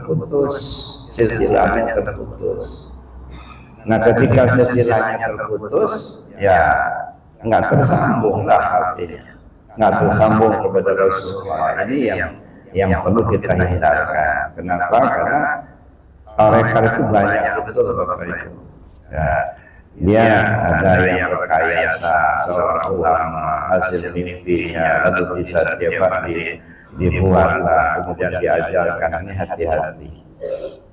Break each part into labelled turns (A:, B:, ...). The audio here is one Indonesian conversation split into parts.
A: terputus, silsilahnya terputus. Nah ketika silsilahnya terputus, ya nggak tersambung lah artinya, nggak tersambung kepada Rasulullah. Ini yang perlu kita hindarkan. Kenapa? Karena tarekat itu banyak betul Bapak Ibu. Ya, dia ada yang berkayasa seorang ulama, hasil mimpinya lalu bisa dibuatlah, kemudian diajarkan. Ini hati-hati.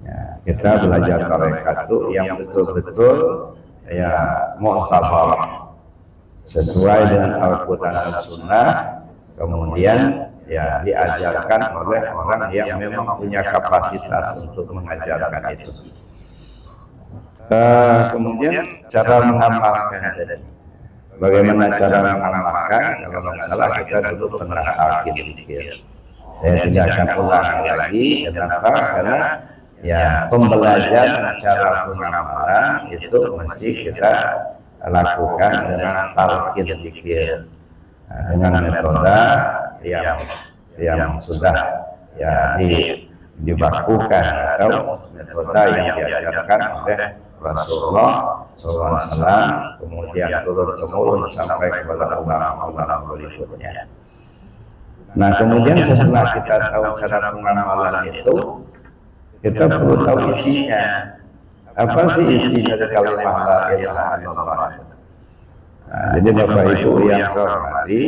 A: Ya, kita belajar tarekat itu yang betul-betul ya mu'tabar sesuai dengan Al-Quran dan Sunnah, kemudian ya diajarkan oleh orang yang memang punya kapasitas untuk mengajarkan itu. Kemudian cara mengamalkan tadi, bagaimana cara mengamalkan? Kalau nggak salah kita dulu pernah pikir. Saya tidak akan ulang lagi. Kenapa? Karena ya pembelajaran cara pengamalan itu mesti kita lakukan dengan talqin zikir, dengan metode yang sudah ya dibakukan atau metode yang diajarkan oleh Rasulullah SAW, kemudian turun-temurun sampai kepada ulama-ulama berikutnya. Nah kemudian setelah kita tahu cara pengamalan itu, kita perlu tahu isinya. Apa sih isi dari kalimat la ilaha illallah? Nah, jadi Bapak Ibu yang saya hormati,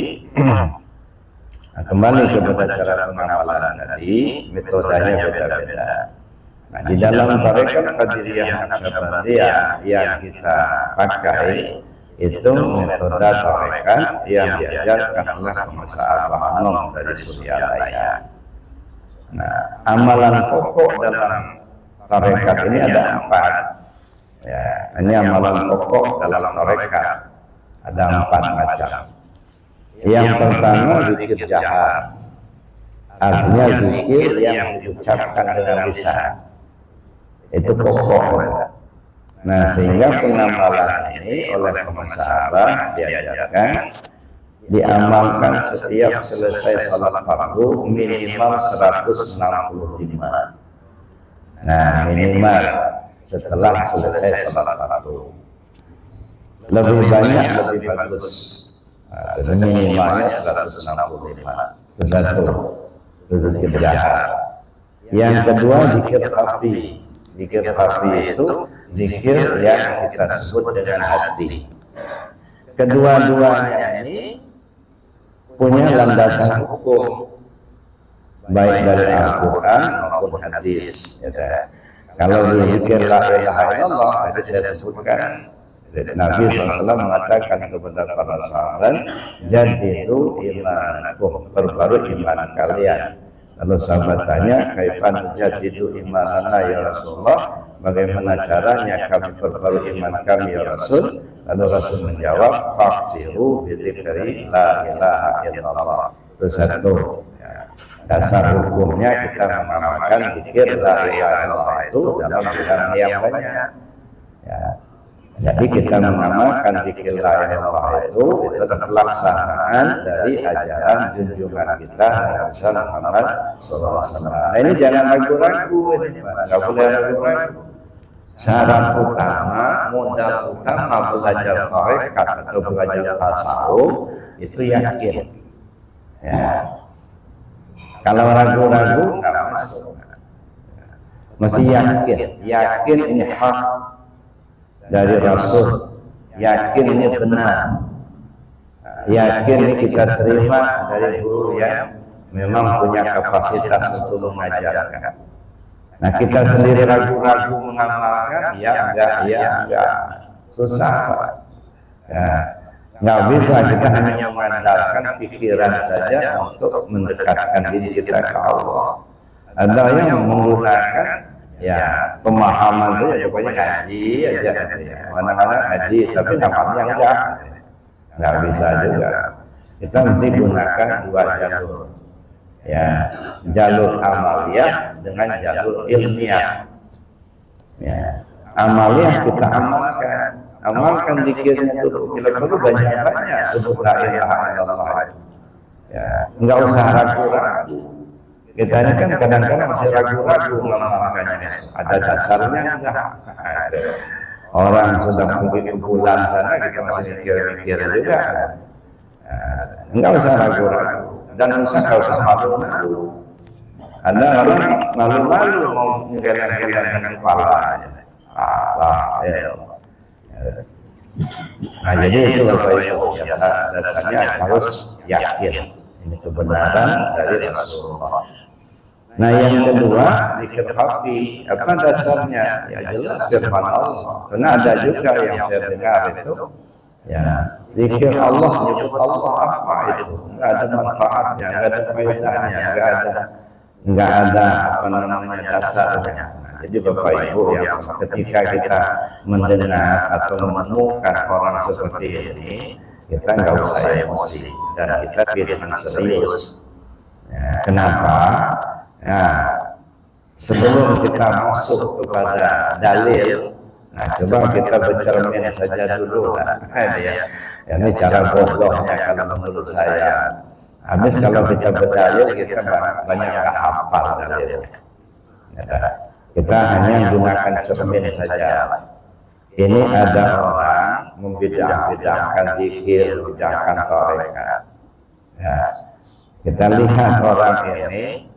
A: kembali kepada cara pengamalan tadi, metodenya beda-beda. Nah, di dalam tarekat Qadiriyah Naqsyabandiyah yang kita pakai itu metode tarekat yang diajarkan oleh Sahabat Anom dari Suryalaya. Nah, amalan pokok dalam tarekat ini ada 4. Ya, ini amalan pokok dalam tarekat ada 4 macam. Yang pertama zikir jahar, artinya zikir yang diucapkan dengan lisan. Itu pokok. Nah sehingga pengamalan ini oleh sahabat diajarkan diamalkan setiap selesai salat fardu minimal 165. Nah minimal setelah selesai salat fardu. Lebih banyak lebih bagus. Nah, minimalnya 165. Itu satu. Itu zikir jahar. Yang kedua zikir khafi. Zikir khafi itu zikir yang kita sebut dengan hati. Kedua-duanya ini punya landasan hukum baik dari Al-Quran maupun hadis. Kalau zikir la ilaha illallah tadi saya sebutkan, Nabi SAW mengatakan kepada para sahabat, jadidu imanakum, perbarui iman kalian. Lalu sahabat tanya, kaifan jadidu imanana ya Rasulullah, bagaimana caranya kami perbarui iman kami ya Rasul? Lalu Rasul menjawab, faksiru bidzikri la ilaha illallah. Itu satu. Dasar hukumnya kita mengamalkan zikir la ilaha illallah itu dalam bidang yang banyak. Ya. Jadi kita mengamalkan zikir la ilaha illallah itu pelaksanaan dari ajaran junjungan kita Nabi Muhammad SAW. Nah, ini jangan ragu-ragu, nggak boleh ragu-ragu. Syarat utama, modal utama belajar tarekat atau belajar tasawuf itu yakin. Ya. Kalau ragu-ragu nggak masuk. Mesti yakin ini hak dari Rasul, yakin ini benar, yakin ini kita terima dari guru yang memang punya kapasitas untuk mengajarkan. Nah kita sendiri ragu-ragu mengamalkan, ya enggak, susah. Ya, nggak bisa kita hanya mengandalkan pikiran saja untuk mendekatkan diri kita ke Allah. Ada yang menggunakan ya pemahaman saja, pokoknya ngaji aja, mana-mana ngaji, tapi ngamalnya nggak bisa juga. Kita mesti gunakan 2 jalur, ya jalur amaliyah dengan jalur ilmiah. Ya, amaliyah kita amalkan zikirnya dulu, bila perlu banyak-banyak sebut la ilaha illallah. Ya, nggak usah ragu-ragu. Kita ini kan kadang-kadang masih ragu-ragu mengamalkannya. Ada dasarnya enggak? Orang sudah mungkin bulan sana kita masih mikir-mikir juga. Enggak usah ragu-ragu dan enggak usah malu-malu. Ada orang malu-malu mau geleng-geleng kepalanya. Nah, jadi itu Bapak Ibu, dasarnya harus yakin ini kebenaran dari Rasulullah. Nah, yang kedua diketahui apa dasarnya, ya jelas firman Allah. Karena ada juga yang saya dengar itu, ya zikir Allah, menyebut Allah apa itu? Enggak ada manfaatnya, enggak ada faedahnya, enggak ada apa namanya dasarnya. Jadi Bapak Ibu yang ketika kita mendengar atau menemukan orang seperti ini, kita nggak usah emosi dan kita pilihan serius. Ya, kenapa? Nah, sebelum kita masuk kepada dalil, nah coba kita bercermin saja dulu kan. Ya, ini cara bodohnya kalau menurut saya. Habis kalau kita berdalil kita banyak nggak hafal dalilnya. Ya, kita hanya gunakan cermin saja. Ini ada orang membidah-bidahkan zikir, bidahkan tarekat. Ya, kita lihat orang ini.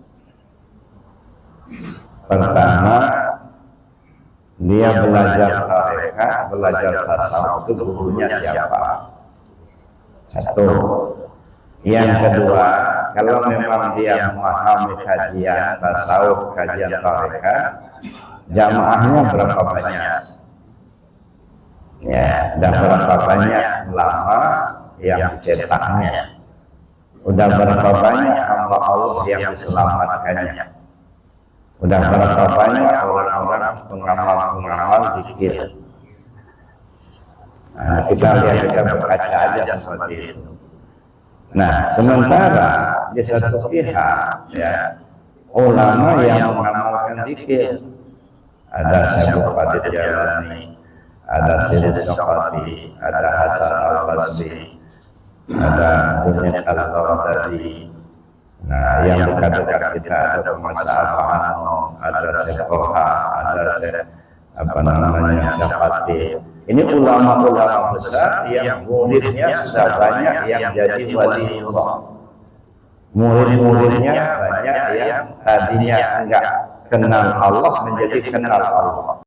A: Pertama, dia belajar tarekat, belajar tasawuf, itu gurunya siapa? Satu. Yang kedua, kalau memang dia memahami kajian tasawuf, kajian tarekat, jamaahnya berapa banyak? Ya, dan berapa banyak ulama yang dicetaknya? Udah berapa banyak hamba Allah yang diselamatkannya? Udah berapa banyak orang-orang pengamal-pengamal zikir? Nah, kita lihat, kita berkaca aja seperti itu. Nah, sementara di satu pihak, ya, ulama yang mengamalkan zikir, ada Syekh Qadir Jalani, ada Syed Saqati, ada Hasan Al-Basri, ada Junaid Al-Baghdadi. Nah, yang dekat-dekat kita ada Mas Abano, ada Syekh Toha, ada Syekh apa namanya Syekh Fatih. Ini ulama-ulama besar yang muridnya sudah banyak yang jadi waliullah. Murid-muridnya banyak yang tadinya enggak kenal Allah menjadi kenal Allah.